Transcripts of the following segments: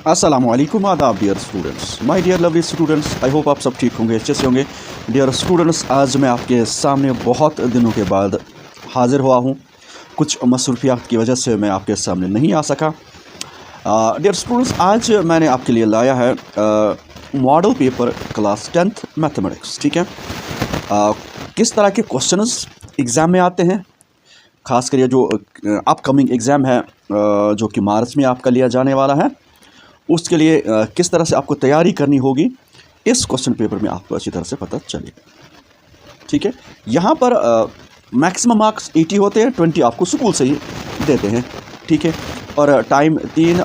अस्सलामुअलैकुम आदाब dear students, my dear lovely students. I hope आप सब ठीक होंगे, अच्छे से होंगे। डियर स्टूडेंट्स, आज मैं आपके सामने बहुत दिनों के बाद हाज़िर हुआ हूँ। कुछ मसरूफियात की वजह से मैं आपके सामने नहीं आ सका। डियर स्टूडेंट्स, आज मैंने आपके लिए लाया है model paper class 10th mathematics. ठीक है, किस तरह के क्वेश्चंस एग्ज़ाम में आते हैं, ख़ासकर ये जो अपकमिंग एग्ज़ाम है जो कि मार्च में आपका लिया जाने वाला है, उसके लिए किस तरह से आपको तैयारी करनी होगी, इस क्वेश्चन पेपर में आपको अच्छी तरह से पता चलेगा। ठीक है, यहाँ पर मैक्सिमम मार्क्स 80 होते हैं, 20 आपको स्कूल से ही देते हैं। ठीक है, और टाइम 3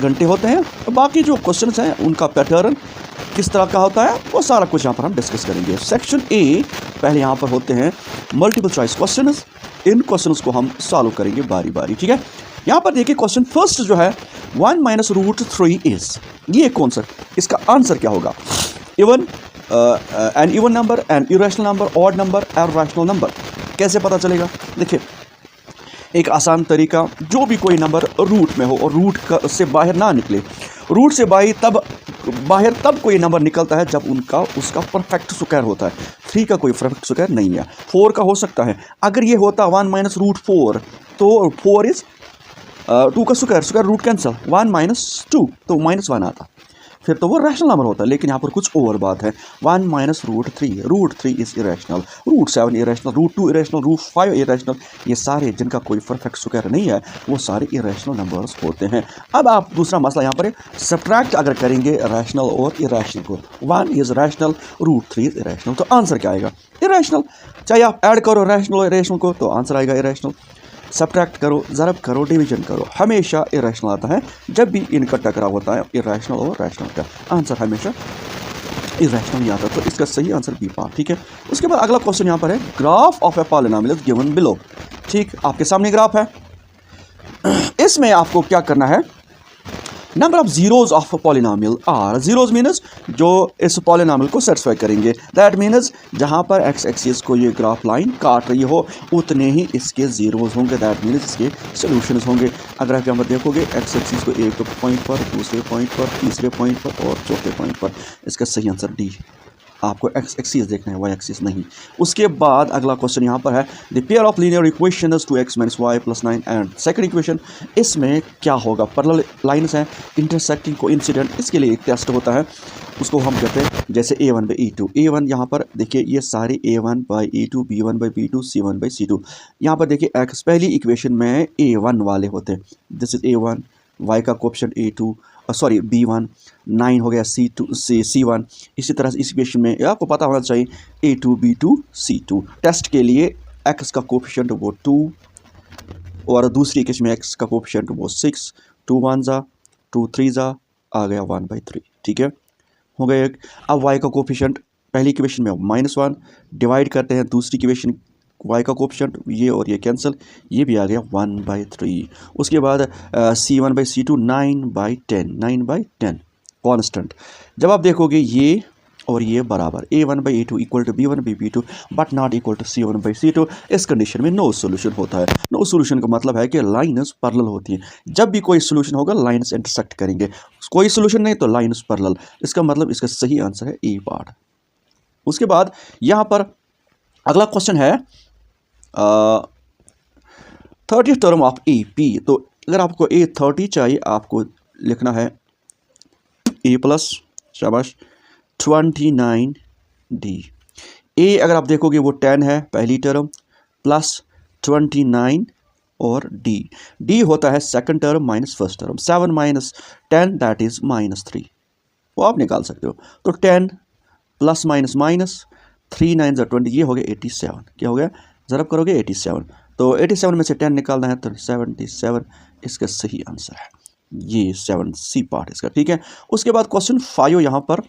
घंटे होते हैं। बाकी जो क्वेश्चंस हैं उनका पैटर्न किस तरह का होता है वो सारा कुछ यहाँ पर हम डिस्कस करेंगे। सेक्शन ए पहले यहाँ पर होते हैं मल्टीपल चॉइस क्वेश्चंस। इन क्वेश्चंस को हम सॉल्व करेंगे बारी बारी। ठीक है, यहाँ पर देखिए क्वेश्चन फर्स्ट जो है 1 - √3 इज, ये कौन सा, इसका आंसर क्या होगा? Even an even number, an irrational number, odd number, an rational number. कैसे पता चलेगा? देखिए, एक आसान तरीका, जो भी कोई नंबर रूट में हो और रूट का से बाहर ना निकले, रूट से बाहर तब कोई नंबर निकलता है जब उसका परफेक्ट स्क्वायर होता है। 3 का कोई परफेक्ट स्क्वायर नहीं है। 4 का हो सकता है। अगर ये होता 1 - √4 तो 4 इज 2 का स्क्वायर रूट कैंसिल, 1 - 2 तो -1 आता, फिर तो वो रैशनल नंबर होता है। लेकिन यहाँ पर कुछ और बात है। 1 - √3, √3 is irrational, √7 irrational, √2 irrational, √5 irrational. ये सारे जिनका कोई परफेक्ट स्क्वायर नहीं है वो सारे इरेशनल नंबर्स होते हैं। अब आप दूसरा मसला यहाँ पर सब्ट्रैक्ट अगर करेंगे रैशनल और इरेशनल को, 1 इज रैशनल, √3 इज इरेशनल, तो आंसर क्या आएगा? इरेशनल। चाहे आप ऐड करो रैशनल और इरेशनल को तो आंसर आएगा इरेशनल। सब्ट्रैक्ट करो, ज़रब करो, डिवीजन करो, हमेशा इरेशनल आता है। जब भी इनका टकराव होता है इरेशनल और रैशनल का, आंसर हमेशा इरेशनल ही आता है। तो इसका सही आंसर बी पार्ट। ठीक है, उसके बाद अगला क्वेश्चन यहाँ पर है graph of a polynomial is given below. ठीक, आपके सामने ग्राफ है। इसमें आपको क्या करना है? Number of zeros of polynomial are, zeros means जो इस पॉलिनोमियल को सेटिस्फाई करेंगे। दैट मीनस जहाँ पर एक्स एक्सिस को ये ग्राफ लाइन काट रही हो उतने ही इसके जीरोज होंगे। दैट मीनस इसके सोल्यूशंस होंगे। अगर आप यहाँ पर देखोगे एक्स एक्सिस को एक पॉइंट पर, दूसरे पॉइंट पर, तीसरे पॉइंट पर और चौथे पॉइंट पर, इसका सही आंसर डी। आपको एक्स एक्सिस देखना है, वाई एक्सिस नहीं। उसके बाद अगला क्वेश्चन यहाँ पर है the pair of linear equations 2x - y + 9 and second equation. इसमें क्या होगा? पैरेलल लाइंस हैं, इंटरसेक्टिंग कोइंसिडेंट। इसके लिए एक टेस्ट होता है, उसको हम कहते हैं जैसे a1/e2। a1 यहाँ पर देखिए ये सारे a1/e2, b1/b2, c1/c2। यहाँ पर देखिए एक्स पहली इक्वेशन में a1 वाले होते हैं। दिस इज a1, y का कोएफिशिएंट a2, सॉरी b1, 9 हो गया c2 c1। इसी तरह से इस इक्वेशन में आपको पता होना चाहिए a2 b2 c2। टेस्ट के लिए x का कोएफिशिएंट वो 2 और दूसरी इक्वेशन में x का कोएफिशिएंट वो 6, 2 1 जा 2 3 जा आ गया 1/3। ठीक है, हो गया एक। अब y का कोएफिशिएंट पहली इक्वेशन में -1 डिवाइड करते हैं दूसरी इक्वेशन y का कोएफिशिएंट, ये और ये कैंसिल, ये भी आ गया 1/3। उसके बाद c1/c2 9/10 कांस्टेंट। जब आप देखोगे ये और ये बराबर, a1/a2 equal to b1/b2 but not equal to c1/c2, इस कंडीशन में नो सोल्यूशन होता है। नो सोल्यूशन का मतलब है कि लाइन्स पैरेलल होती हैं। जब भी कोई सोल्यूशन होगा लाइन्स इंटरसेक्ट करेंगे, कोई सोल्यूशन नहीं तो लाइन्स पैरेलल। इसका मतलब इसका सही आंसर है ए पार्ट। उसके बाद यहाँ पर अगला क्वेश्चन है 30th term of A P. तो अगर आपको a30 चाहिए, आपको लिखना है a प्लस, शाबाश, 29d। a अगर आप देखोगे वो 10 है पहली टर्म, प्लस 29 और d होता है second term minus first term. 7 - 10 that is -3, वो आप निकाल सकते हो। तो 10 प्लस माइनस माइनस 3 9 20, ये हो गया 87। क्या हो गया? ज़रब करोगे 87, तो 87 में से 10 निकालना है तो 77 इसका सही आंसर है। ये 7 सी पार्ट इसका। ठीक है, उसके बाद क्वेश्चन 5 यहाँ पर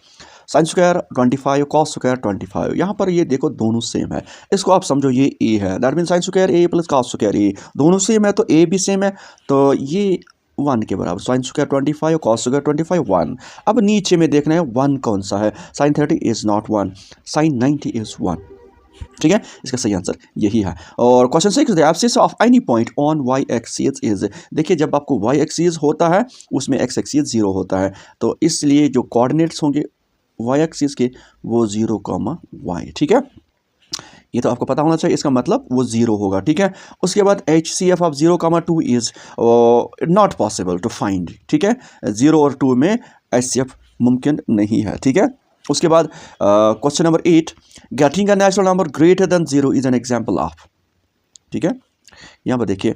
साइन स्क्वायर 25 कॉस स्क्वायर 25। यहाँ पर ये देखो दोनों सेम है, इसको आप समझो ये ए है। That mean sine square A plus cos square A, दोनों सेम है तो ए भी सेम है, तो ये 1 के बराबर। Sine square 25 cos square 25 1। अब नीचे में देखना है 1 कौन सा है। Sine 30 is not 1, sine 90 is 1। ठीक है, इसका सही आंसर यही है। और question 6, the abscissa of any point on y axis is, देखिए जब आपको वाई एक्सिस होता है उसमें एक्स एक्सिस 0 होता है, तो इसलिए जो कोऑर्डिनेट्स होंगे वाई एक्सिस के वो 0,y, ठीक है, ये तो आपको पता होना चाहिए, इसका मतलब वो 0 होगा। ठीक है, उसके बाद HCF of 0,2 is not possible to find. ठीक है, 0 और 2 में HCF मुमकिन नहीं है। ठीक है, उसके बाद question number 8, getting a natural number greater than 0 is an example of. ठीक है, यहाँ पर देखिए,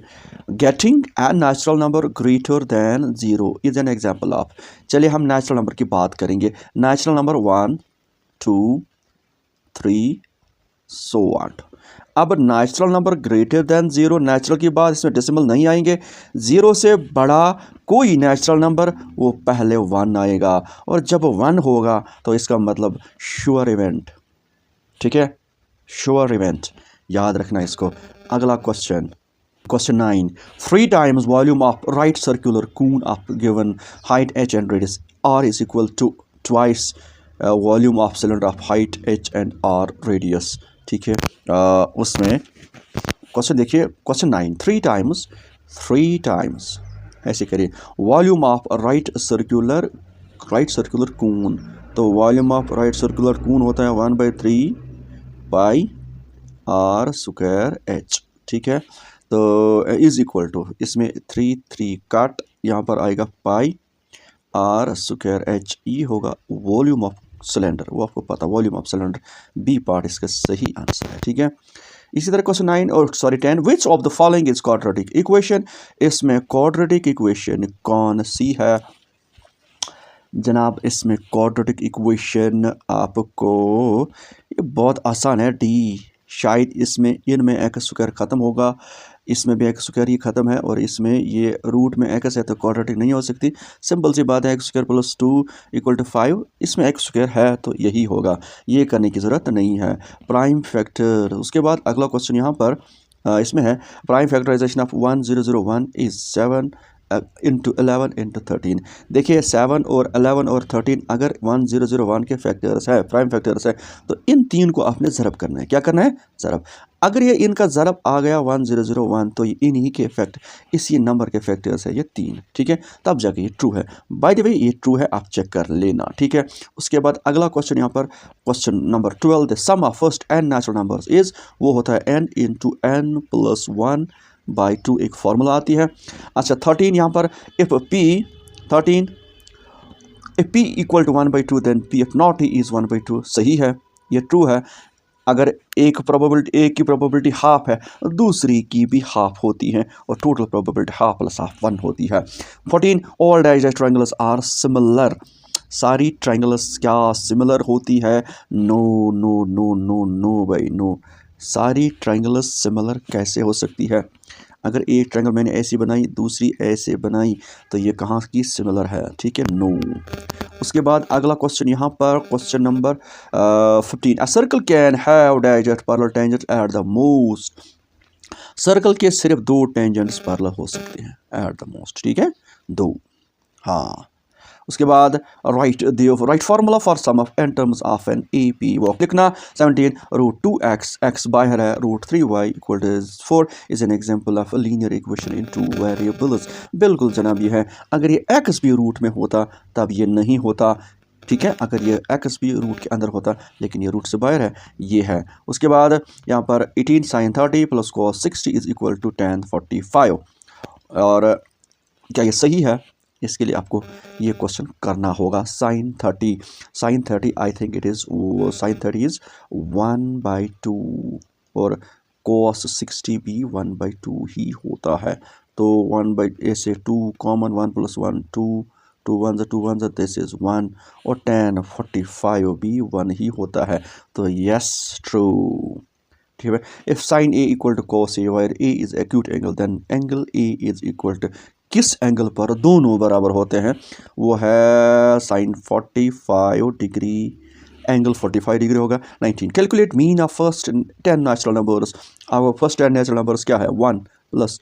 getting a natural number greater than 0 is an example of. चलिए हम नेचुरल नंबर की बात करेंगे। Natural number 1, 2, 3 so on. अब natural number greater than 0, natural की बात, इसमें डेसिमल नहीं आएंगे। 0 से बड़ा कोई नेचुरल नंबर वो पहले 1 आएगा, और जब 1 होगा तो इसका मतलब श्योर इवेंट। ठीक है, श्योर इवेंट, याद रखना इसको। अगला question, question 9, 3 times volume of right circular cone of given height h and radius r is equal to twice volume of cylinder of height h and r radius. ठीक है, उसमें question देखिए, question 9, 3 times ऐसे करिए, volume of right circular कून, तो volume of right circular कून होता है 1/3 पाई r square h। ठीक है, तो इज इक्वल टू, इसमें 3 कट, यहाँ पर आएगा पाई r स्क्वायर h, ये होगा वॉल्यूम ऑफ सिलेंडर, वो आपको पता, volume of cylinder, B part इसका सही आंसर है। ठीक है, इसी तरह question 10, which of the following is quadratic equation, इसमें क्वाड्रेटिक इक्वेशन कौन सी है जनाब? इसमें क्वाड्रेटिक इक्वेशन आपको, ये बहुत आसान है, डी। शायद इसमें इनमें एक्स स्क्वायर ख़त्म होगा, इसमें भी एक्स स्क्वायर ही ख़त्म है, और इसमें ये रूट में एक्स है तो क्वाड्रेटिक नहीं हो सकती। सिंपल सी बात है, x square plus 2 equal to 5, इसमें एक्स स्क्वायर है तो यही होगा, ये करने की ज़रूरत नहीं है। प्राइम फैक्टर, उसके बाद अगला क्वेश्चन यहाँ पर इसमें है, prime factorisation of 1001 is 7 into 11 into 13। देखिए 7 और 11 और 13 अगर 1001 के फैक्टर्स है, प्राइम फैक्टर्स है, तो इन तीन को आपने ज़रब करना है। क्या करना है? ज़रब। अगर ये इनका ज़रब आ गया 1001, तो ये इन्हीं के फैक्ट, इसी नंबर के फैक्टर्स है ये 3। ठीक है, तब जाके ये ट्रू है। बाय द वे ये ट्रू है, आप चेक कर लेना। ठीक है, उसके बाद अगला क्वेश्चन यहाँ पर, question number 12, the sum of first n natural numbers is, वो होता है n इंटू n प्लस 1/2, एक फार्मूला आती है। अच्छा 13 यहाँ पर, if p equal to 1/2 then p if not is 1/2, सही है, ये ट्रू है। अगर एक की प्रोबेबिलिटी हाफ है, दूसरी की भी हाफ होती है, और total probability half plus half 1 होती है। 14, all dash triangles are similar, सारी ट्रायंगल्स क्या सिमिलर होती है? No no no no no भाई नो, सारी ट्रायंगल्स सिमिलर कैसे हो सकती है? अगर एक ट्रायंगल मैंने ऐसी बनाई, दूसरी ऐसे बनाई, तो ये कहाँ की सिमिलर है? ठीक है, नो। उसके बाद अगला क्वेश्चन यहाँ पर, question number 15, a circle can have dash at parallel tangent at the most, circle के सिर्फ 2 टेंजेंट्स पैरेलल हो सकते हैं एट द मोस्ट। ठीक है, 2, हाँ। उसके बाद write formula for sum of n terms of an AP, वो लिखना। 17, √2x, x बाहर है, √3y equal to 4 is an example of a linear equation in 2 variables. बिल्कुल जनाब, ये है। अगर ये x भी रूट में होता तब ये नहीं होता। ठीक है, अगर ये x भी रूट के अंदर होता, लेकिन ये रूट से बाहर है, ये है। उसके बाद यहाँ पर 18 sin 30 plus cos 60 is equal to tan 45, और क्या ये सही है? इसके लिए आपको ये क्वेश्चन करना होगा। sin 30 I think it is, sin 30 is 1/2, और cos 60 भी 1/2 ही होता है। तो 1/ऐसे 2 कॉमन, 1 + 1 2, 2 1 दिस इज़ 1, और tan 45 भी 1 ही होता है। तो यस, ट्रू। ठीक है, if sin A equal to cos A where A is acute angle, then angle A is equal to, किस एंगल पर दोनों बराबर होते हैं? वो है sin 45 डिग्री, एंगल 45 डिग्री होगा। 19, calculate mean of first 10 natural numbers. our first 10 natural numbers क्या है? 1 +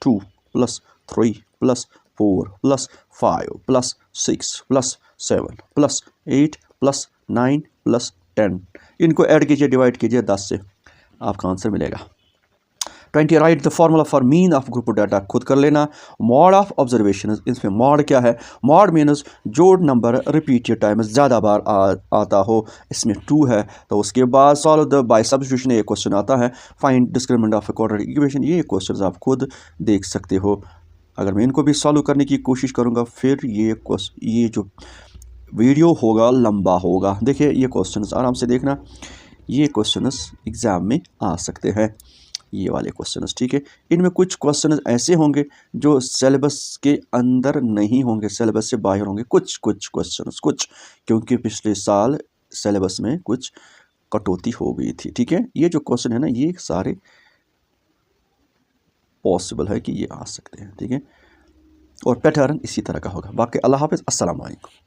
2 + 3 + 4 + 5 + 6 + 7 + 8 + 9 + 10, इनको ऐड कीजिए, डिवाइड कीजिए 10 से, आपका आंसर मिलेगा। 20 right the formula for mean of group data, खुद कर लेना। मॉड ऑफ ऑब्जर्वेशन, इसमें मॉड क्या है? मॉड मीन्स जो नंबर रिपीटेड टाइम ज़्यादा बार आता हो, इसमें 2 है। तो उसके बाद सॉल्व द बाय सब्स्टिट्यूशन, एक क्वेश्चन आता है। Find discriminant of a quadratic equation, ये क्वेश्चन आप खुद देख सकते हो। अगर मैं इनको भी सॉल्व करने की कोशिश करूँगा, फिर ये जो वीडियो होगा लंबा होगा। देखिए ये क्वेश्चंस आराम से देखना, ये क्वेश्चंस एग्ज़ाम में आ सकते हैं, ये वाले क्वेश्चंस, ठीक है। इनमें कुछ क्वेश्चंस ऐसे होंगे जो सिलेबस के अंदर नहीं होंगे, सिलेबस से बाहर होंगे, कुछ क्वेश्चंस, क्योंकि पिछले साल सिलेबस में कुछ कटौती हो गई थी, ठीक है। ये जो क्वेश्चन है ना, ये सारे पॉसिबल है कि ये आ सकते हैं, ठीक है। और पैटर्न इसी तरह का होगा। बाकी अल्लाह हाफ़िज़, अस्सलाम वालेकुम।